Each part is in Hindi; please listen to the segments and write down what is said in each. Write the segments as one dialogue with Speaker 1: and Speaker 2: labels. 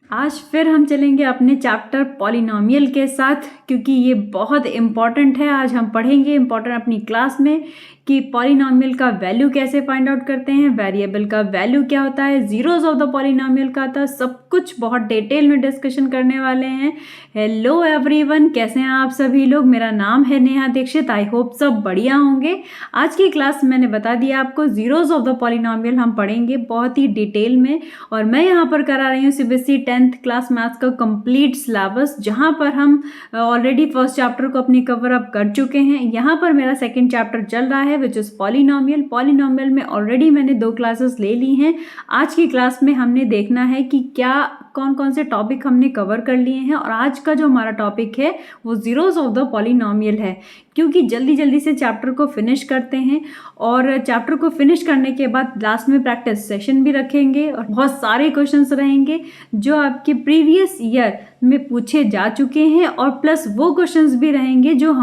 Speaker 1: आज फिर हम चलेंगे अपने चैप्टर पॉलिनॉमियल के साथ, क्योंकि ये बहुत इम्पॉर्टेंट है। आज हम पढ़ेंगे इम्पॉर्टेंट अपनी क्लास में कि पॉलिनॉमियल का वैल्यू कैसे फाइंड आउट करते हैं, वेरिएबल का वैल्यू क्या होता है, जीरोस ऑफ द पॉलिनॉमियल का था, सब कुछ बहुत डिटेल में डिस्कशन करने वाले हैं। हेलो एवरीवन, कैसे हैं आप सभी लोग। मेरा नाम है नेहा दीक्षित। आई होप सब बढ़िया होंगे। आज की क्लास मैंने बता दिया आपको, जीरोस ऑफ द पॉलिनॉमियल हम पढ़ेंगे बहुत ही डिटेल में। और मैं यहाँ पर करा रही हूँ सीबीएसई 10th क्लास मैथ्स का कंप्लीट सिलेबस, जहाँ पर हम ऑलरेडी फर्स्ट चैप्टर को अपनी कवर अप कर चुके हैं। यहाँ पर मेरा सेकंड चैप्टर चल रहा है विच इज़ पॉलिनॉमियल। पॉलिनॉमियल में ऑलरेडी मैंने 2 क्लासेस ले ली हैं। आज की क्लास में हमने देखना है कि क्या कौन कौन से टॉपिक हमने कवर कर लिए हैं। और आज का जो हमारा टॉपिक है वो जीरोस ऑफ द पॉलिनॉमियल है, क्योंकि जल्दी जल्दी से चैप्टर को फिनिश करते हैं। और चैप्टर को फिनिश करने के बाद लास्ट में प्रैक्टिस सेशन भी रखेंगे और बहुत सारे क्वेश्चंस रहेंगे जो आपके प्रीवियस ईयर में पूछे जा चुके हैं, और प्लस वो क्वेश्चंस भी रहेंगे जो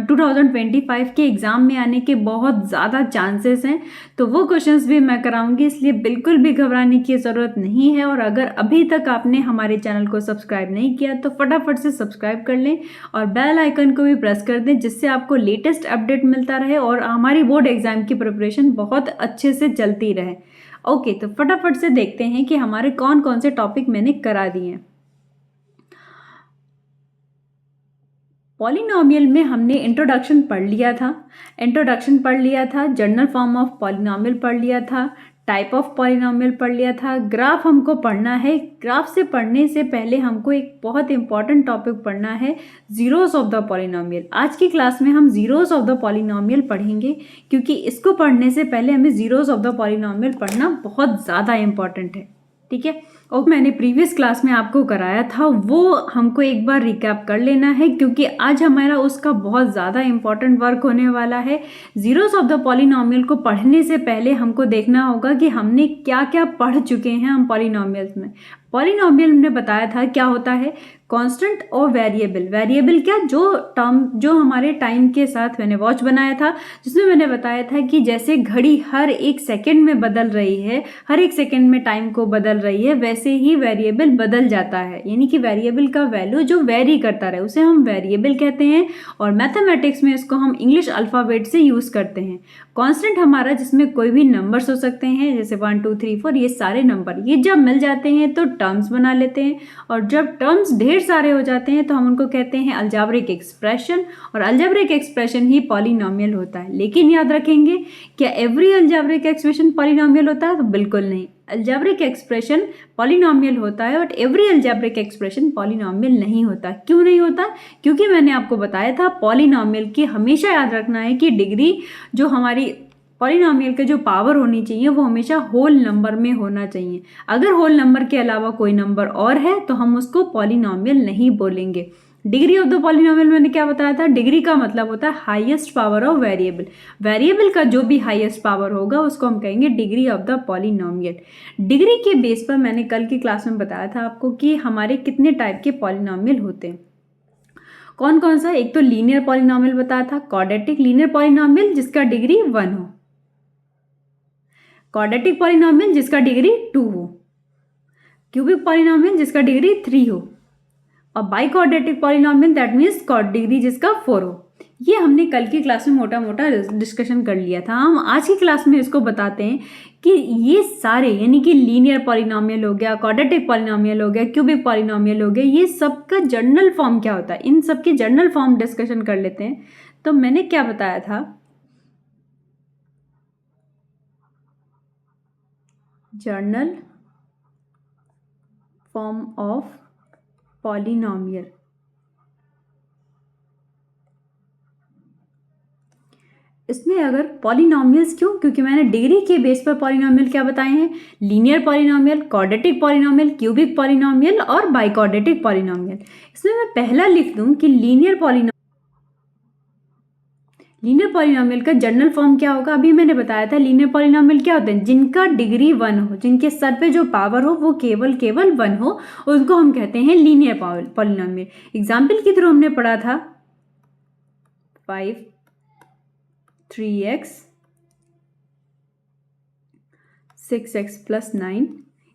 Speaker 1: 2025 के एग्ज़ाम में आने के बहुत ज़्यादा चांसेस हैं। तो वो क्वेश्चंस भी मैं कराऊंगी, इसलिए बिल्कुल भी घबराने की ज़रूरत नहीं है। और अगर अभी तक आपने हमारे चैनल को सब्सक्राइब नहीं किया तो फटाफट से सब्सक्राइब कर लें और बेल आइकन को भी प्रेस कर दें, जिससे आपको लेटेस्ट अपडेट मिलता रहे और हमारी बोर्ड एग्जाम की प्रिपरेशन बहुत अच्छे से चलती रहे। ओके, तो फटाफट से देखते हैं कि हमारे कौन कौन से टॉपिक मैंने करा दिए हैं। पॉलिनॉमियल में हमने इंट्रोडक्शन पढ़ लिया था, जनरल फॉर्म ऑफ पॉलिनॉमियल पढ़ लिया था, टाइप ऑफ पॉलिनॉमियल पढ़ लिया था, ग्राफ हमको पढ़ना है। ग्राफ से पढ़ने से पहले हमको एक बहुत इंपॉर्टेंट टॉपिक पढ़ना है, जीरोस ऑफ द पॉलिनॉमियल। आज की क्लास में हम जीरोस ऑफ द पॉलिनॉमियल पढ़ेंगे, क्योंकि इसको पढ़ने से पहले हमें जीरोस ऑफ द पॉलिनॉमियल पढ़ना बहुत ज़्यादा इंपॉर्टेंट है। ठीक है, और मैंने प्रीवियस क्लास में आपको कराया था वो हमको एक बार रिकैप कर लेना है, क्योंकि आज हमारा उसका बहुत ज़्यादा इंपॉर्टेंट वर्क होने वाला है। जीरोस ऑफ द पॉलिनॉमियल को पढ़ने से पहले हमको देखना होगा कि हमने क्या क्या पढ़ चुके हैं हम पॉलिनॉमियल्स में। पॉलिनॉमियल ने बताया था क्या होता है, कांस्टेंट और वेरिएबल। वेरिएबल क्या, जो टर्म जो हमारे टाइम के साथ मैंने वॉच बनाया था, जिसमें मैंने बताया था कि जैसे घड़ी हर एक सेकंड में बदल रही है, हर एक सेकंड में टाइम को बदल रही है, वैसे ही वेरिएबल बदल जाता है। यानी कि वेरिएबल का वैल्यू जो वेरी करता रहे उसे हम वेरिएबल कहते हैं। और मैथमेटिक्स में इसको हम इंग्लिश अल्फ़ाबेट से यूज़ करते हैं। कांस्टेंट हमारा जिसमें कोई भी नंबर्स हो सकते हैं, जैसे 1 2 3 4, ये सारे नंबर, ये जब मिल जाते हैं तो टर्म्स बना लेते हैं। और जब टर्म्स ढेर सारे हो जाते हैं तो हम उनको कहते हैं अलजेब्रिक एक्सप्रेशन, और अलजेब्रिक एक्सप्रेशन ही पॉलिनॉमियल होता है। लेकिन याद रखेंगे, क्या एवरी अलजेब्रिक एक्सप्रेशन पॉलिनॉमियल होता है? तो बिल्कुल नहीं। अलजेब्रिक एक्सप्रेशन पॉलिनॉमियल होता है but every algebraic expression polynomial नहीं होता। क्यों नहीं होता? क्योंकि मैंने आपको बताया था पॉलिनॉमियल की हमेशा याद रखना है कि डिग्री, जो हमारी पॉलिनॉमियल के जो पावर होनी चाहिए वो हमेशा होल नंबर में होना चाहिए। अगर होल नंबर के अलावा कोई नंबर और है तो हम उसको पॉलिनॉमियल नहीं बोलेंगे। डिग्री ऑफ द पॉलिनॉमियल मैंने क्या बताया था, डिग्री का मतलब होता है highest power of variable. Variable का जो भी हाईएस्ट पावर होगा उसको हम कहेंगे degree of the polynomial. Degree के बेस पर मैंने कल की क्लास में बताया था आपको कि हमारे कितने टाइप के पॉलिनॉमियल होते हैं। कौन कौन सा? एक तो लीनियर पॉलिनॉमियल बताया था, क्वाड्रेटिक लीनियर पॉलिनॉमियल जिसका डिग्री 1 हो, क्वाड्रेटिक पॉलिनॉमियल जिसका डिग्री 2 हो, क्यूबिक पॉलिनॉमियल जिसका डिग्री 3 हो, और by quadratic polynomial that means degree जिसका 4 हो। ये हमने कल की क्लास में मोटा मोटा डिस्कशन कर लिया था। हम आज की क्लास में इसको बताते हैं कि ये सारे, यानी कि लीनियर पॉलिनॉमियल हो गया, क्वाड्रेटिक पॉलिनॉमियल हो गया, क्यूबिक पॉलिनॉमियल हो गया, ये सबका जनरल फॉर्म क्या होता है, इन सबके जनरल फॉर्म डिस्कशन कर लेते हैं। तो मैंने क्या बताया था, जनरल फॉर्म ऑफ पॉलिनॉमियल। इसमें अगर पॉलिनॉमियल्स क्यों, क्योंकि मैंने डिग्री के बेस पर पॉलिनॉमियल क्या बताए हैं, linear polynomial, quadratic polynomial, cubic polynomial और बाई क्वाड्रेटिक पॉलिनॉमियल। इसमें मैं पहला लिख दूं कि लीनियर पॉलिनॉमियल का जनरल फॉर्म क्या होगा। अभी मैंने बताया था लीनियर पॉलिनॉमियल क्या होते हैं, जिनका डिग्री 1 हो, जिनके सर पे जो पावर हो वो केवल 1 हो, उनको हम कहते हैं लीनियर पॉलिनॉमियल। एग्जाम्पल के थ्रू हमने पढ़ा था 5 3x 6x + 9,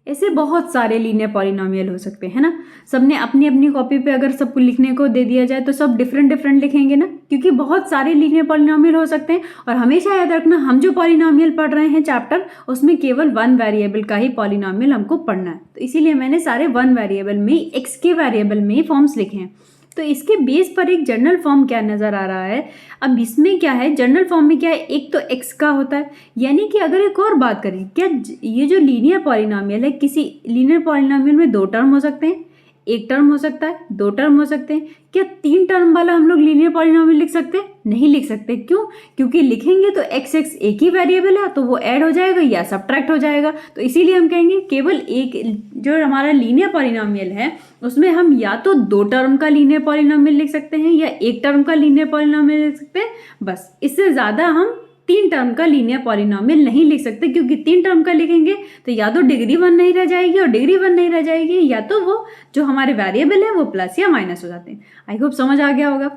Speaker 1: ऐसे बहुत सारे लीनियर पॉलिनोमियल हो सकते हैं ना। सबने अपनी अपनी कॉपी पे अगर सबको लिखने को दे दिया जाए तो सब डिफरेंट डिफरेंट लिखेंगे ना, क्योंकि बहुत सारे लीनियर पॉलिनोमियल हो सकते हैं। और हमेशा याद रखना, हम जो पॉलिनोमियल पढ़ रहे हैं चैप्टर, उसमें केवल वन वेरिएबल का ही पॉलिनोमियल हमको पढ़ना है, तो इसीलिए मैंने सारे वन वेरिएबल में एक्स के वेरिएबल में ही फॉर्म्स लिखे हैं। तो इसके बेस पर एक जनरल फॉर्म क्या नज़र आ रहा है। अब इसमें क्या है, जनरल फॉर्म में क्या है, एक तो एक्स का होता है, यानी कि अगर एक और बात करें, क्या ये जो लीनियर पॉलिनोमियल है, किसी लीनियर पॉलिनोमियल में दो टर्म हो सकते हैं, एक टर्म हो सकता है, दो टर्म हो सकते हैं। क्या तीन टर्म वाला हम लोग लीनियर पॉलिनोमियल लिख सकते हैं? नहीं लिख सकते। क्यों? क्योंकि लिखेंगे तो एक्स एक्स एक ही वेरिएबल है, तो वो ऐड हो जाएगा या सब्ट्रैक्ट हो जाएगा। तो इसीलिए हम कहेंगे केवल एक जो हमारा लीनियर पॉलिनोमियल है उसमें हम या तो दो टर्म का लीनियर पॉलिनोमियल लिख सकते हैं या एक टर्म का लीनियर पॉलिनोमियल लिख सकते हैं, बस। इससे ज़्यादा हम तीन टर्म का लीनियर पॉलिनोमियल नहीं लिख सकते, क्योंकि तीन टर्म का लिखेंगे तो या तो डिग्री वन नहीं रह जाएगी, और डिग्री वन नहीं रह जाएगी, या तो वो जो हमारे वेरिएबल है वो प्लस या माइनस हो जाते हैं। आई होप समझ आ गया होगा।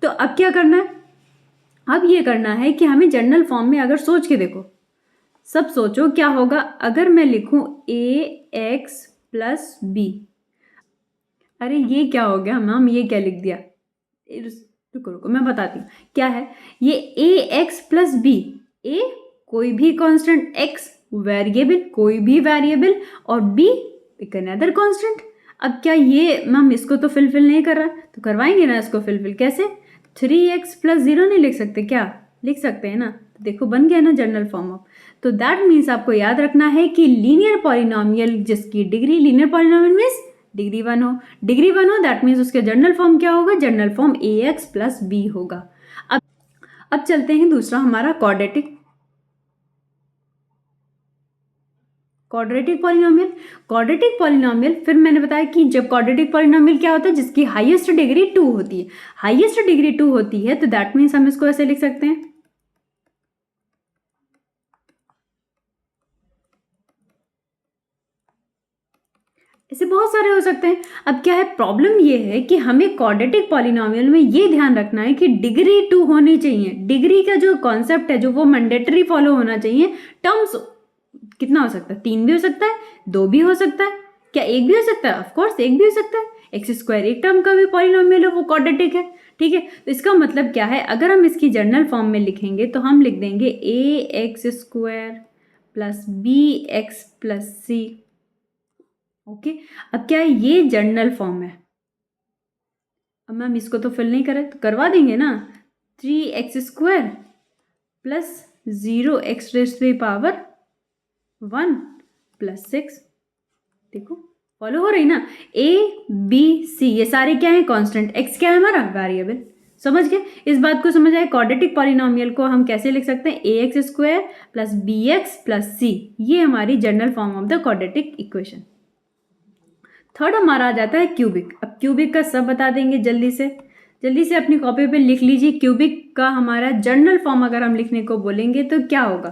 Speaker 1: तो अब क्या करना है, अब ये करना है कि हमें जनरल फॉर्म में अगर सोच के देखो, सब सोचो क्या होगा अगर मैं लिखूं ए एक्स प्लस बी। अरे ये क्या हो गया मैम, ये क्या लिख दिया, रुको रुको मैं बताती हूँ क्या है। ये ए एक्स प्लस बी, ए कोई भी कांस्टेंट, एक्स वेरिएबल कोई भी वेरिएबल, और बी एक अनदर कांस्टेंट। अब क्या ये मैम इसको तो फिलफिल नहीं कर रहा, तो करवाएंगे ना इसको फिलफिल। कैसे? 3x प्लस 0 नहीं लिख सकते क्या? लिख सकते हैं ना। तो देखो बन गया ना जनरल फॉर्म ऑफ। तो दैट मीन्स आपको याद रखना है कि लीनियर पॉलिनोमियल जिसकी degree, linear polynomial means degree one हो, डिग्री वन हो, दैट मीन्स उसका जनरल फॉर्म क्या होगा, जनरल फॉर्म ए एक्स प्लस बी होगा। अब चलते हैं दूसरा हमारा क्वाड्रेटिक पॉलिनोमियल। क्वाड्रेटिक पॉलिनोमियल, फिर मैंने बताया कि जब क्वाड्रेटिक पॉलिनोमियल क्या होता है, जिसकी हाईएस्ट डिग्री 2 होती है। हाईएस्ट डिग्री 2 होती है तो दैट मीन्स हम इसको ऐसे लिख सकते हैं, ऐसे बहुत सारे हो सकते हैं। अब क्या है, प्रॉब्लम ये है कि हमें क्वाड्रेटिक पॉलिनोमियल में ये ध्यान रखना है कि डिग्री 2 होनी चाहिए। डिग्री का जो कॉन्सेप्ट है, जो वो मैंडेटरी फॉलो होना चाहिए। टर्म्स कितना हो सकता है, 3 भी हो सकता है, 2 भी हो सकता है, क्या 1 भी हो सकता है? ऑफकोर्स 1 भी हो सकता है। एक्स स्क्वायर एक टर्म का भी पॉलिनोमियल है, वो क्वाड्रेटिक है, ठीक है। तो इसका मतलब क्या है, अगर हम इसकी जनरल फॉर्म में लिखेंगे तो हम लिख देंगे A x square plus B x plus C. Okay, अब क्या है, ये जनरल फॉर्म है। अब मैम इसको तो फिल नहीं करें तो करवा देंगे ना, 3x square plus 0x raise to the power 1 plus 6। देखो फॉलो हो रही ना, ए बी सी ये सारे क्या है, कांस्टेंट, एक्स क्या है हमारा, वेरिएबल। समझ गए, इस बात को समझ आए। क्वाड्रेटिक पॉलिनोमियल को हम कैसे लिख सकते हैं, a x square plus B x plus c, ये हमारी general form of the quadratic equation. Third हमारा आ जाता है क्यूबिक। अब क्यूबिक का सब बता देंगे जल्दी से अपनी कॉपी पे लिख लीजिए। क्यूबिक का हमारा जनरल फॉर्म अगर हम लिखने को बोलेंगे तो क्या होगा,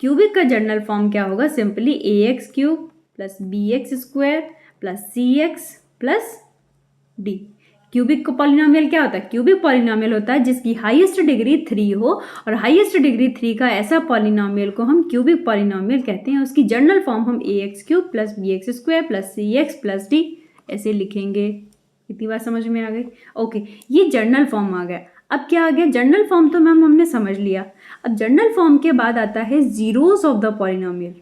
Speaker 1: क्यूबिक का जनरल फॉर्म क्या होगा, simply a x cube plus B x square plus c x plus d. Cubic का पॉलिनोमियल क्या होता है, क्यूबिक पॉलिनोमियल होता है जिसकी हाईएस्ट डिग्री 3 हो, और हाईएस्ट डिग्री 3 का ऐसा पॉलिनोमियल को हम क्यूबिक पॉलिनोमियल कहते हैं। उसकी जनरल फॉर्म हम a x cube plus B x square plus c x plus d ऐसे लिखेंगे। इतनी बात समझ में आ गई? ओके, ये जनरल फॉर्म आ गया। अब क्या आ गया, जनरल फॉर्म तो मैम हमने समझ लिया। अब जनरल फॉर्म के बाद आता है zeros of the polynomial.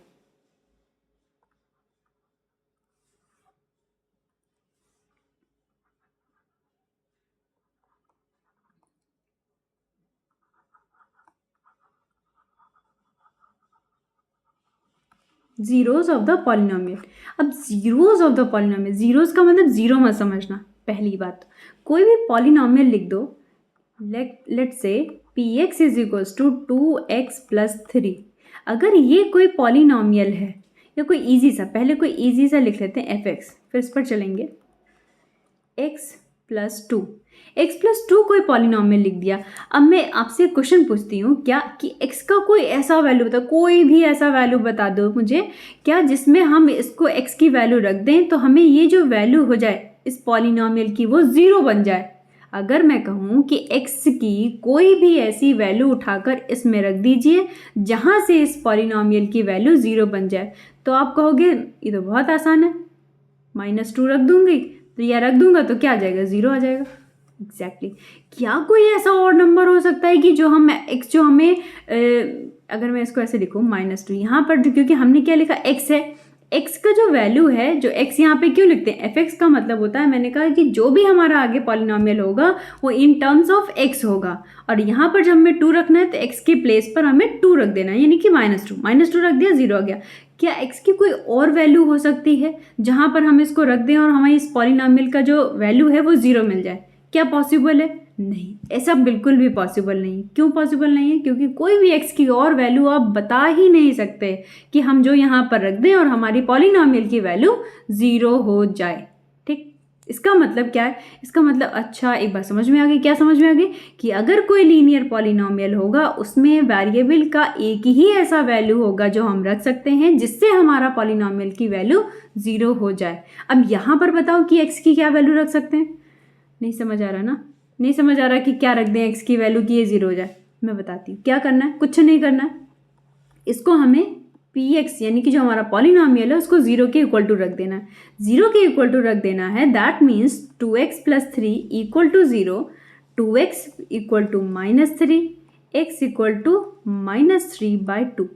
Speaker 1: Zeros of the polynomial. अब zeros of the polynomial, zeros का मतलब जीरो मत समझना। पहली बात, कोई भी पॉलिनोमियल लिख दो, let say p x is equals to 2x plus 3। अगर ये कोई पॉलिनोमियल है या कोई इजी सा, पहले कोई इजी सा लिख लेते हैं f(x), फिर इस पर चलेंगे x प्लस 2। x प्लस 2 कोई पॉलिनोमियल लिख दिया। अब मैं आपसे क्वेश्चन पूछती हूँ क्या, कि x का कोई ऐसा वैल्यू बता, कोई भी ऐसा वैल्यू बता दो मुझे, क्या जिसमें हम इसको x की वैल्यू रख दें तो हमें ये जो वैल्यू हो जाए इस पॉलिनोमियल की वो 0 बन जाए। अगर मैं कहूँ कि x की कोई भी ऐसी वैल्यू उठाकर इसमें रख दीजिए जहाँ से इस पॉलिनॉमियल की वैल्यू 0 बन जाए, तो आप कहोगे ये तो बहुत आसान है, -2 रख दूंगी तो या रख दूंगा तो क्या आ जाएगा, 0 आ जाएगा। एग्जैक्टली क्या कोई ऐसा और नंबर हो सकता है कि जो हम x जो हमें अगर मैं इसको ऐसे लिखूँ -2, यहाँ पर क्योंकि हमने क्या लिखा x है, x का जो वैल्यू है, जो x यहाँ पे क्यों लिखते हैं, f(x) का मतलब होता है, मैंने कहा कि जो भी हमारा आगे पॉलिनॉमियल होगा वो इन टर्म्स ऑफ x होगा, और यहाँ पर जब हमें 2 रखना है तो x के प्लेस पर हमें 2 रख देना है, यानी कि -2 रख दिया, 0 आ गया। क्या x की कोई और वैल्यू हो सकती है जहाँ पर हम इसको रख दें और हमें इस पॉलिनॉमियल का जो वैल्यू है वो 0 मिल जाए? क्या पॉसिबल है? नहीं, ऐसा बिल्कुल भी पॉसिबल नहीं। क्यों पॉसिबल नहीं है? क्योंकि कोई भी x की और वैल्यू आप बता ही नहीं सकते कि हम जो यहाँ पर रख दें और हमारी पॉलिनॉमियल की वैल्यू 0 हो जाए। ठीक, इसका मतलब क्या है? इसका मतलब, अच्छा एक बात समझ में आ गई। क्या समझ में आ गई? कि अगर कोई लीनियर पॉलिनॉमियल होगा उसमें वेरिएबल का एक ही ऐसा वैल्यू होगा जो हम रख सकते हैं जिससे हमारा पॉलिनॉमियल की वैल्यू 0 हो जाए। अब यहाँ पर बताओ कि x की क्या वैल्यू रख सकते हैं? नहीं समझ आ रहा ना? नहीं समझ आ रहा कि क्या रख दें x की वैल्यू की ये 0 हो जाए? मैं बताती हूँ क्या करना है। कुछ नहीं करना है, इसको हमें px यानी कि जो हमारा पॉलिनॉमियल है उसको 0 के इक्वल टू रख देना है। 0 के इक्वल टू रख देना है, that means 2x + 3 equal to 0, 2x equal to -3, x equal to -3/2।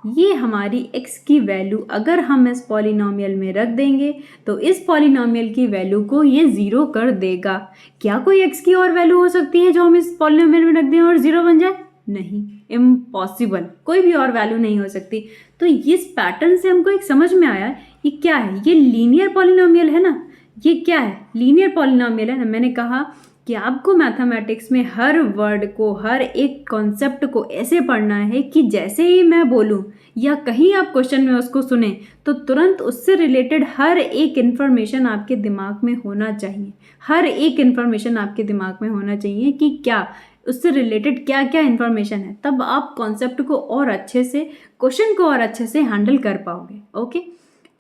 Speaker 1: ये हमारी x की वैल्यू अगर हम इस पॉलिनॉमियल में रख देंगे तो इस पॉलिनॉमियल की वैल्यू को ये 0 कर देगा। क्या कोई x की और वैल्यू हो सकती है जो हम इस पॉलिनॉमियल में रख दें और 0 बन जाए? नहीं, इम्पॉसिबल, कोई भी और वैल्यू नहीं हो सकती। तो इस पैटर्न से हमको एक समझ में आया ये क्या है, ये लीनियर पॉलिनॉमियल है ना। ये क्या है? लीनियर पॉलिनॉमियल है ना। मैंने कहा कि आपको मैथमेटिक्स में हर वर्ड को, हर एक कॉन्सेप्ट को ऐसे पढ़ना है कि जैसे ही मैं बोलूं या कहीं आप क्वेश्चन में उसको सुने तो तुरंत उससे रिलेटेड हर एक इन्फॉर्मेशन आपके दिमाग में होना चाहिए। हर एक इन्फॉर्मेशन आपके दिमाग में होना चाहिए कि क्या उससे रिलेटेड क्या क्या इन्फॉर्मेशन है, तब आप कॉन्सेप्ट को और अच्छे से, क्वेश्चन को और अच्छे से हैंडल कर पाओगे। ओके,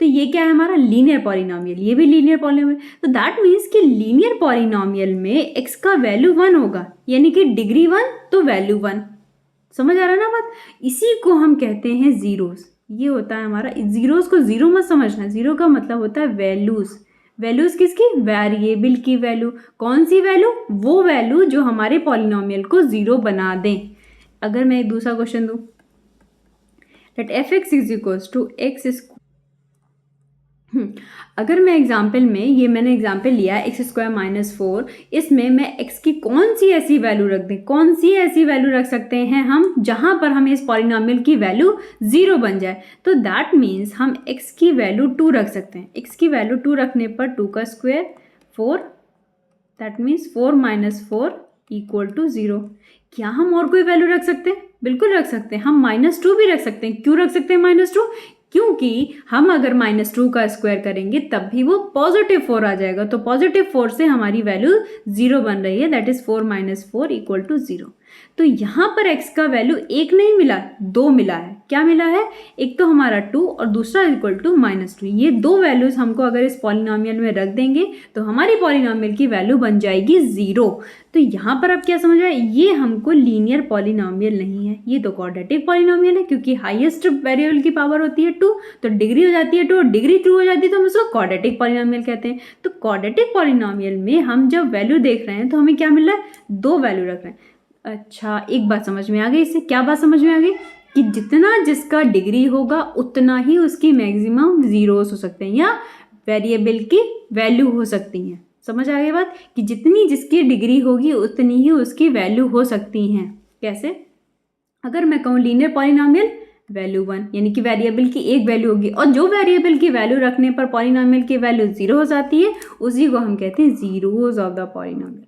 Speaker 1: तो ये क्या है हमारा लीनियर पॉलिनॉमियल, ये भी लीनियर पॉलिनॉमियल। तो दैट मीन्स कि लीनियर पॉलिनॉमियल में x का वैल्यू 1 होगा, यानी कि डिग्री 1 तो वैल्यू 1। समझ आ रहा है ना बात? इसी को हम कहते हैं जीरोस। ये होता है हमारा, जीरोस को जीरो मत समझना, जीरो का मतलब होता है वैल्यूज। वैल्यूज किसकी? वेरिएबल की वैल्यू। कौन सी वैल्यू? वो वैल्यू जो हमारे पॉलिनॉमियल को 0 बना दें। अगर मैं एक दूसरा क्वेश्चन दूं, लेट f(x) = x²। अगर मैं एग्जाम्पल में, ये मैंने एग्जाम्पल लिया x² - 4, इसमें मैं x की कौन सी ऐसी वैल्यू रख दें, कौन सी ऐसी वैल्यू रख सकते हैं हम जहाँ पर हमें इस पॉलिनॉमियल की वैल्यू 0 बन जाए? तो दैट मीन्स हम x की वैल्यू 2 रख सकते हैं। x की वैल्यू 2 रखने पर 2 का स्क्वायर 4, दैट मीन्स 4 - 4 = 0। क्या हम और कोई वैल्यू रख सकते हैं? बिल्कुल रख सकते हैं। हम -2 भी रख सकते हैं। क्यों रख सकते हैं -2? क्योंकि हम अगर -2 का स्क्वायर करेंगे तब भी वो +4 आ जाएगा, तो +4 से हमारी वैल्यू 0 बन रही है, दैट इज 4 - 4 = 0। तो यहाँ पर x का वैल्यू 1 नहीं मिला, 2 मिला है। क्या मिला है? एक तो हमारा 2 और दूसरा इक्वल टू -2। ये दो वैल्यूज हमको अगर इस पॉलिनॉमियल में रख देंगे तो हमारी पॉलिनॉमियल की वैल्यू बन जाएगी 0। तो यहाँ पर अब क्या समझ आया? ये हमको लीनियर पॉलिनॉमियल नहीं है, ये तो क्वाड्रेटिक पॉलिनॉमियल है, क्योंकि हाईएस्ट वेरिएबल की पावर होती है 2, तो डिग्री हो जाती है 2 और डिग्री 2 हो जाती है तो हम उसको क्वाड्रेटिक पॉलिनॉमियल कहते हैं। तो क्वाड्रेटिक पॉलिनॉमियल में हम जब वैल्यू देख रहे हैं तो हमें क्या मिल रहा है? 2 वैल्यू रख रहे हैं। अच्छा, एक बात समझ में आ गई इससे? क्या बात समझ में आ गई? कि जितना जिसका डिग्री होगा उतना ही उसकी मैक्सिमम जीरोस हो सकते हैं या वेरिएबल की वैल्यू हो सकती हैं। समझ आ गई बात? कि जितनी जिसकी डिग्री होगी उतनी ही उसकी वैल्यू हो सकती हैं। कैसे? अगर मैं कहूँ लीनियर पॉलिनॉमियल वैल्यू 1, यानी कि वेरिएबल की एक वैल्यू होगी और जो वेरिएबल की वैल्यू रखने पर पॉलिनॉमियल की वैल्यू 0 हो जाती है उसी को हम कहते हैं जीरोस ऑफ द पॉलिनॉमियल।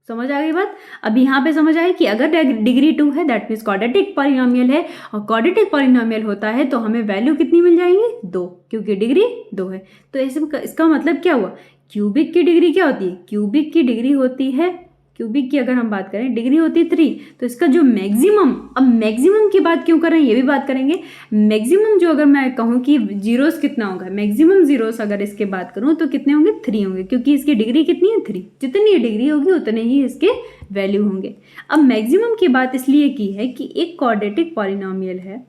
Speaker 1: समझ आ गई बात? अब यहाँ पे समझ आए कि अगर डिग्री 2 है दैट मीन्स क्वाड्रेटिक पॉलिनॉमियल है, और क्वाड्रेटिक पॉलिनॉमियल होता है तो हमें वैल्यू कितनी मिल जाएंगी? 2, क्योंकि डिग्री 2 है। तो इसका मतलब क्या हुआ? क्यूबिक की डिग्री क्या होती है? क्यूबिक की डिग्री होती है क्यूबिक की अगर हम बात करें डिग्री होती है 3, तो इसका जो मैक्सिमम, अब मैक्सिमम की बात क्यों कर रहे हैं ये भी बात करेंगे। मैक्सिमम जो अगर मैं कहूँ कि जीरोस कितना होगा, मैक्सिमम जीरोस अगर इसके बात करूँ तो कितने होंगे 3 होंगे, क्योंकि इसकी डिग्री कितनी है 3, जितनी डिग्री होगी उतने ही इसके वैल्यू होंगे। अब मैक्सिमम की बात इसलिए की है कि एक क्वाड्रेटिक पॉलिनोमियल है,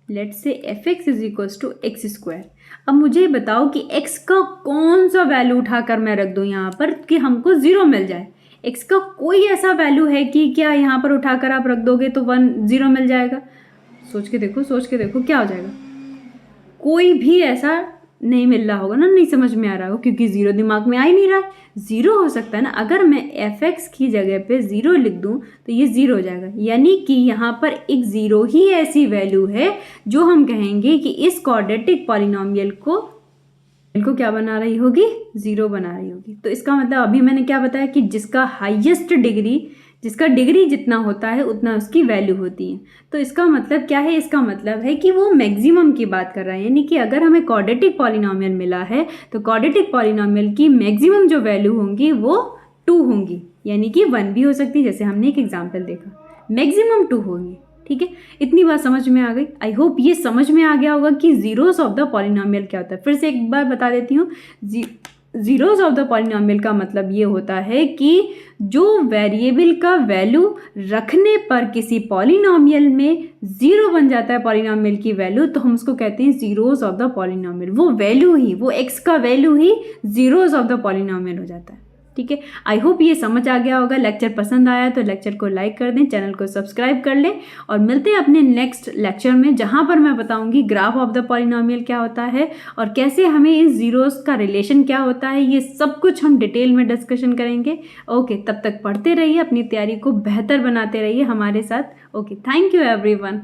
Speaker 1: let's say fx is equals to x square. अब मुझे बताओ कि x का कौन सा वैल्यू उठाकर मैं रख दूं यहाँ पर कि हमको 0 मिल जाए। x का कोई ऐसा वैल्यू है कि क्या यहाँ पर उठाकर आप रख दोगे तो 0 मिल जाएगा? सोच के देखो क्या हो जाएगा। कोई भी ऐसा नहीं मिल रहा होगा ना, नहीं समझ में आ रहा होगा, क्योंकि 0 दिमाग में आ ही नहीं रहा है। 0 हो सकता है ना, अगर मैं fx की जगह पे 0 लिख दूं तो ये 0 हो जाएगा, यानी कि यहाँ पर एक 0 ही ऐसी वैल्यू है जो हम कहेंगे कि इस क्वाड्रेटिक पॉलिनोमियल को क्या बना रही होगी, 0 बना रही होगी। तो इसका मतलब अभी मैंने क्या बताया कि जिसका हाईएस्ट डिग्री, जिसका डिग्री जितना होता है उतना उसकी वैल्यू होती है। तो इसका मतलब क्या है, इसका मतलब है कि वो मैक्सिमम की बात कर रहा है, यानी कि अगर हमें क्वाड्रेटिक पॉलिनोमियल मिला है तो क्वाड्रेटिक पॉलिनोमियल की मैक्सिमम जो वैल्यू होंगी वो 2 होंगी, यानी कि 1 भी हो सकती है, जैसे हमने एक एग्जाम्पल देखा, मैक्सिमम 2 होंगी। ठीक है, इतनी बात समझ में आ गई। आई होप ये समझ में आ गया होगा कि जीरोस ऑफ द पॉलिनोमियल क्या होता है। फिर से एक बार बता देती हूँ, जीरोस ऑफ द पॉलिनोमियल का मतलब ये होता है कि जो वेरिएबल का वैल्यू रखने पर किसी पॉलिनोमियल में 0 बन जाता है पॉलिनोमियल की वैल्यू, तो हम उसको कहते हैं जीरोस ऑफ द पॉलिनोमियल। वो वैल्यू ही, वो x का value he zeros of the polynomial हो जाता है। ठीक है, आई होप ये समझ आ गया होगा। लेक्चर पसंद आया तो लेक्चर को लाइक कर दें, चैनल को सब्सक्राइब कर लें, और मिलते हैं अपने नेक्स्ट लेक्चर में, जहां पर मैं बताऊंगी ग्राफ ऑफ द पॉलिनोमियल क्या होता है और कैसे हमें इस जीरोस का रिलेशन क्या होता है, ये सब कुछ हम डिटेल में डिस्कशन करेंगे। ओके, तब तक पढ़ते रहिए, अपनी तैयारी को बेहतर बनाते रहिए हमारे साथ। Okay, thank you everyone.